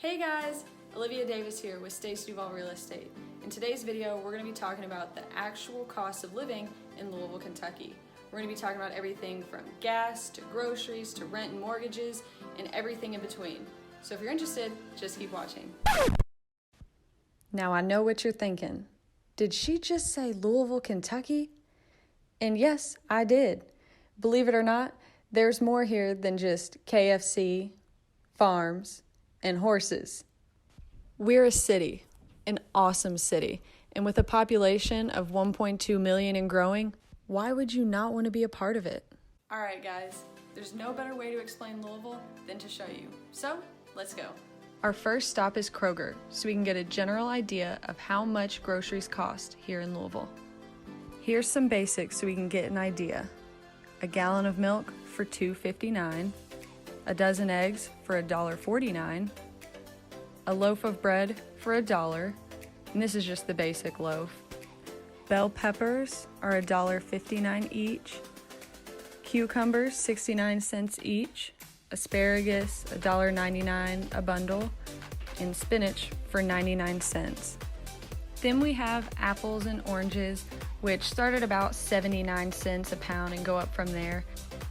Hey guys, Olivia Davis here with Stacy Duval Real Estate. In today's video, we're going to be talking about the actual cost of living in Louisville, Kentucky. We're going to be talking about everything from gas to groceries to rent and mortgages and everything in between. So if you're interested, just keep watching. Now I know what you're thinking. Did she just say Louisville, Kentucky? And yes, I did. Believe it or not, there's more here than just KFC, farms, and horses. We're a city, an awesome city, and with a population of 1.2 million and growing, why would you not want to be a part of it? All right, guys, there's no better way to explain Louisville than to show you. So, let's go. Our first stop is Kroger, so we can get a general idea of how much groceries cost here in Louisville. Here's some basics so we can get an idea. A gallon of milk for $2.59, a dozen eggs for $1.49, a loaf of bread for $1, and this is just the basic loaf. Bell peppers are $1.59 each, cucumbers 69 cents each, asparagus $1.99 a bundle, and spinach for 99 cents. Then we have apples and oranges, which start at about 79 cents a pound and go up from there.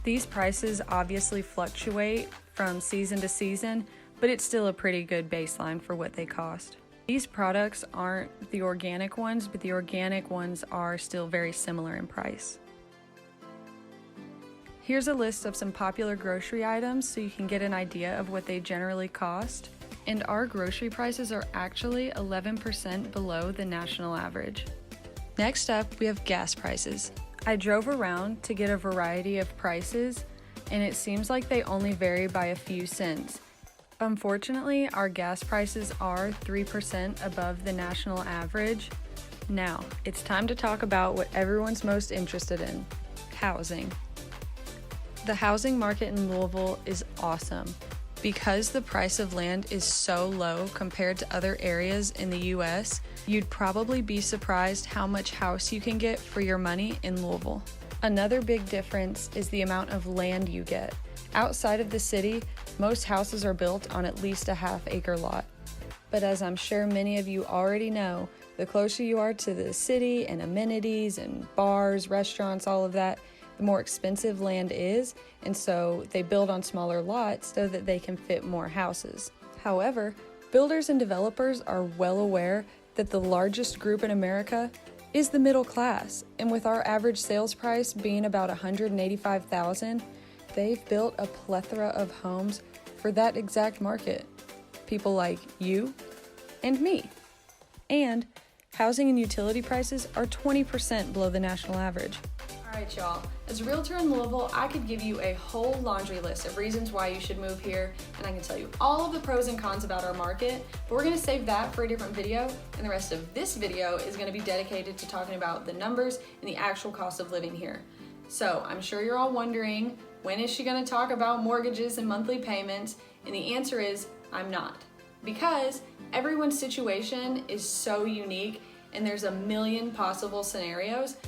These prices obviously fluctuate from season to season, but it's still a pretty good baseline for what they cost. These products aren't the organic ones, but the organic ones are still very similar in price. Here's a list of some popular grocery items so you can get an idea of what they generally cost. And our grocery prices are actually 11% below the national average. Next up, we have gas prices. I drove around to get a variety of prices, and it seems like they only vary by a few cents. Unfortunately, our gas prices are 3% above the national average. Now, it's time to talk about what everyone's most interested in: housing. The housing market in Louisville is awesome. Because the price of land is so low compared to other areas in the US, you'd probably be surprised how much house you can get for your money in Louisville. Another big difference is the amount of land you get. Outside of the city, most houses are built on at least a half-acre lot. But as I'm sure many of you already know, the closer you are to the city and amenities and bars, restaurants, all of that, the more expensive land is, and so they build on smaller lots so that they can fit more houses. However, builders and developers are well aware that the largest group in America is the middle class, and with our average sales price being about $185,000, they've built a plethora of homes for that exact market. People like you and me. And housing and utility prices are 20% below the national average. All right, y'all. As a realtor in Louisville, I could give you a whole laundry list of reasons why you should move here, and I can tell you all of the pros and cons about our market, but we're gonna save that for a different video, and the rest of this video is gonna be dedicated to talking about the numbers and the actual cost of living here. So I'm sure you're all wondering, when is she gonna talk about mortgages and monthly payments? And the answer is, I'm not. Because everyone's situation is so unique, and there's a million possible scenarios,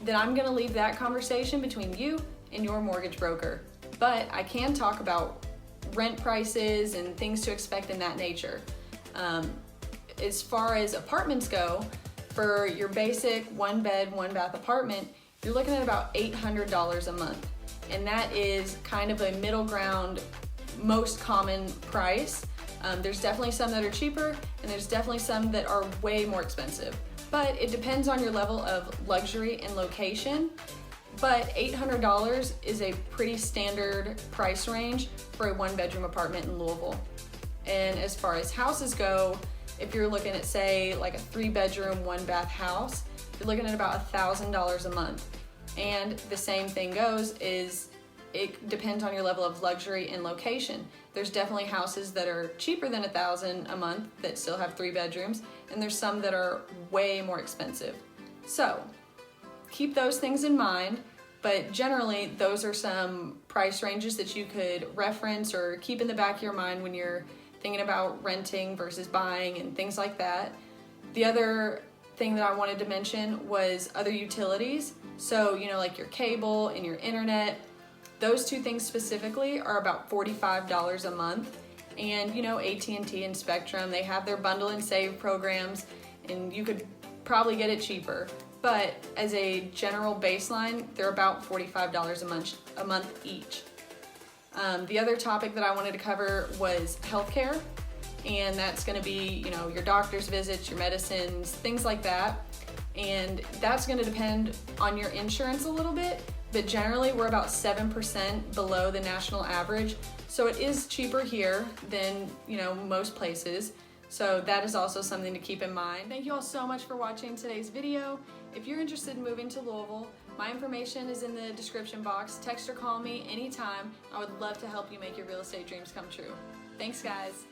that I'm gonna leave that conversation between you and your mortgage broker. But I can talk about rent prices and things to expect in that nature. As far as apartments go, for your basic 1-bed, 1-bath apartment, you're looking at about $800 a month. And that is kind of a middle ground, most common price. There's definitely some that are cheaper, and there's definitely some that are way more expensive. But it depends on your level of luxury and location. But $800 is a pretty standard price range for a 1-bedroom apartment in Louisville. And as far as houses go, if you're looking at, say, like a 3-bedroom, 1-bath house, you're looking at about $1,000 a month. And the same thing goes is it depends on your level of luxury and location. There's definitely houses that are cheaper than $1,000 a month that still have 3 bedrooms, and there's some that are way more expensive. So keep those things in mind, but generally those are some price ranges that you could reference or keep in the back of your mind when you're thinking about renting versus buying and things like that. The other thing that I wanted to mention was other utilities. So, like your cable and your internet. Those two things specifically are about $45 a month, And you know, AT&T and Spectrum, they have their bundle and save programs, and you could probably get it cheaper. But as a general baseline, they're about $45 a month each. The other topic that I wanted to cover was healthcare, and that's going to be, you know, your doctor's visits, your medicines, things like that. And that's going to depend on your insurance a little bit, but generally we're about 7% below the national average. So it is cheaper here than, you know, most places. So that is also something to keep in mind. Thank you all so much for watching today's video. If you're interested in moving to Louisville, my information is in the description box. Text or call me anytime. I would love to help you make your real estate dreams come true. Thanks, guys.